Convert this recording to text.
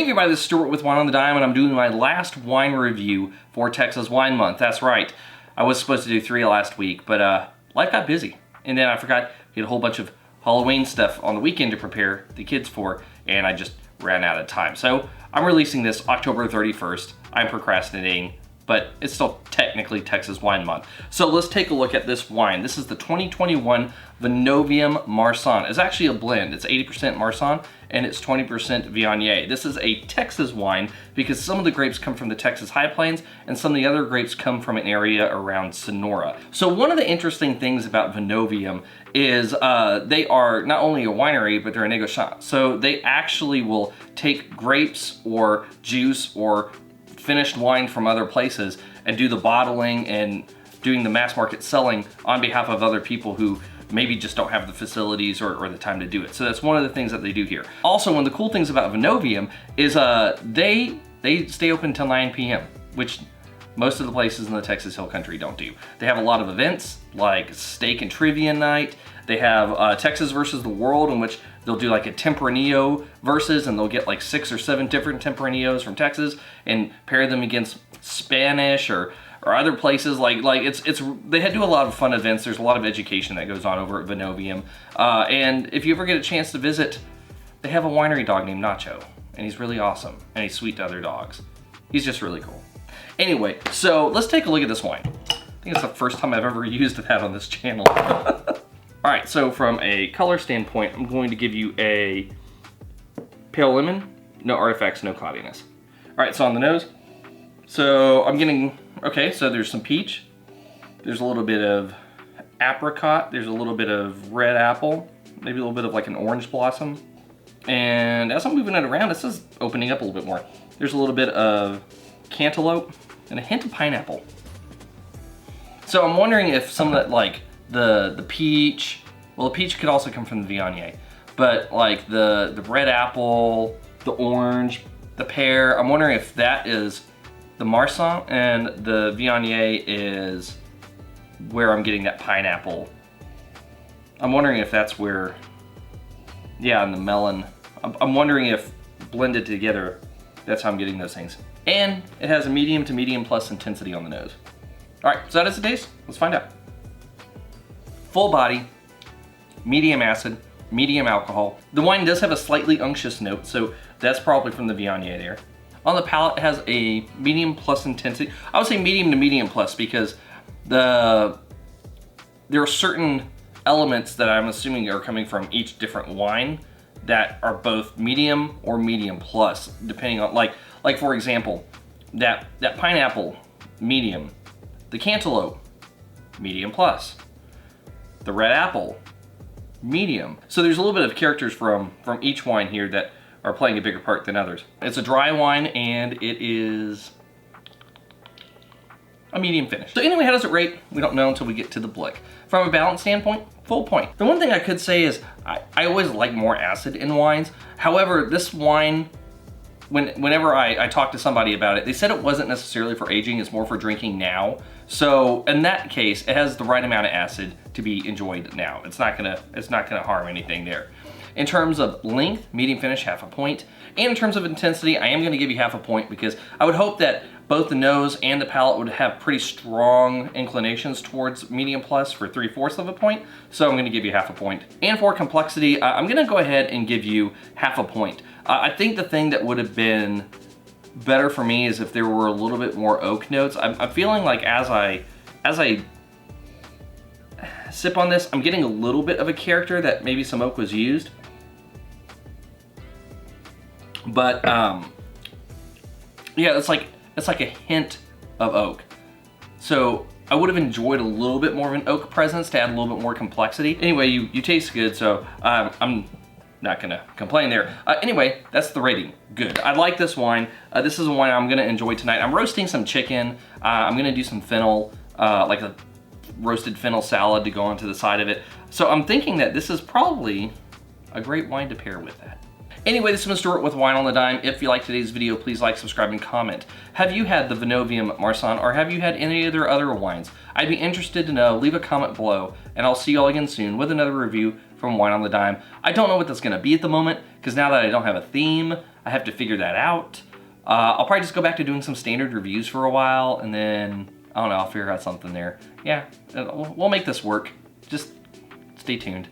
everybody, this is Stuart with Wine on the Dime, and I'm doing my last wine review for Texas Wine Month. That's right. I was supposed to do 3 last week, but life got busy. And then I forgot we had a whole bunch of Halloween stuff on the weekend to prepare the kids for, and I just ran out of time. So I'm releasing this October 31st. I'm procrastinating, but it's still technically Texas Wine Month. So let's take a look at this wine. This is the 2021 Vinovium Marsanne. It's actually a blend. It's 80% Marsanne and it's 20% Viognier. This is a Texas wine because some of the grapes come from the Texas High Plains and some of the other grapes come from an area around Sonora. So one of the interesting things about Vinovium is they are not only a winery, but they're a negociant. So they actually will take grapes or juice or finished wine from other places and do the bottling and doing the mass market selling on behalf of other people who maybe just don't have the facilities or the time to do it. So that's one of the things that they do here. Also, one of the cool things about Vinovium is they stay open till 9 p.m., which most of the places in the Texas Hill Country don't do. They have a lot of events like steak and trivia night. They have Texas versus the world, in which they'll do like a Tempranillo versus, and they'll get like 6 or 7 different Tempranillos from Texas and pair them against Spanish or other places. Like they do a lot of fun events. There's a lot of education that goes on over at Vinovium. And if you ever get a chance to visit, they have a winery dog named Nacho, and he's really awesome, and he's sweet to other dogs. He's just really cool. Anyway, so let's take a look at this wine. I think it's the first time I've ever used that on this channel. All right, so from a color standpoint, I'm going to give you a pale lemon, no artifacts, no cloudiness. All right, so on the nose, so I'm getting, okay, so there's some peach, there's a little bit of apricot, there's a little bit of red apple, maybe a little bit of like an orange blossom. And as I'm moving it around, this is opening up a little bit more. There's a little bit of cantaloupe and a hint of pineapple. So I'm wondering if some of that, like the peach, well, the peach could also come from the Viognier, but like the red apple, the orange, the pear, I'm wondering if that is the Marsanne and the Viognier is where I'm getting that pineapple. I'm wondering if that's where, yeah, and the melon. I'm wondering if blended together, that's how I'm getting those things. And it has a medium to medium plus intensity on the nose. All right, so how does it taste? Let's find out. Full body, medium acid, medium alcohol. The wine does have a slightly unctuous note, so that's probably from the Viognier there. On the palate, it has a medium plus intensity. I would say medium to medium plus because there are certain elements that I'm assuming are coming from each different wine that are both medium or medium plus, depending on, like for example, that pineapple, medium. The cantaloupe, medium plus. The red apple, medium. So there's a little bit of characters from each wine here that are playing a bigger part than others. It's a dry wine and it is a medium finish. So anyway, how does it rate? We don't know until we get to the blick. From a balance standpoint, full point. The one thing I could say is I always like more acid in wines. However, this wine, whenever I talked to somebody about it, they said it wasn't necessarily for aging, it's more for drinking now. So in that case, it has the right amount of acid to be enjoyed now. It's not gonna harm anything there. In terms of length, medium finish, half a point. And in terms of intensity, I am gonna give you half a point because I would hope that both the nose and the palate would have pretty strong inclinations towards medium plus for 3/4 of a point. So I'm gonna give you half a point. And for complexity, I'm gonna go ahead and give you half a point. I think the thing that would have been better for me is if there were a little bit more oak notes. I'm feeling like as I sip on this, I'm getting a little bit of a character that maybe some oak was used. But yeah, it's like a hint of oak. So I would have enjoyed a little bit more of an oak presence to add a little bit more complexity. Anyway, you taste good, so I'm not gonna complain there. Anyway, that's the rating. Good. I like this wine. This is a wine I'm gonna enjoy tonight. I'm roasting some chicken. I'm gonna do some fennel, like a roasted fennel salad to go onto the side of it. So I'm thinking that this is probably a great wine to pair with that. Anyway, this has been Stuart with Wine on the Dime. If you liked today's video, please like, subscribe, and comment. Have you had the Vinovium Marsanne, or have you had any of their other wines? I'd be interested to know. Leave a comment below, and I'll see you all again soon with another review from Wine on the Dime. I don't know what that's going to be at the moment, because now that I don't have a theme, I have to figure that out. I'll probably just go back to doing some standard reviews for a while, and then, I don't know, I'll figure out something there. Yeah, we'll make this work. Just stay tuned.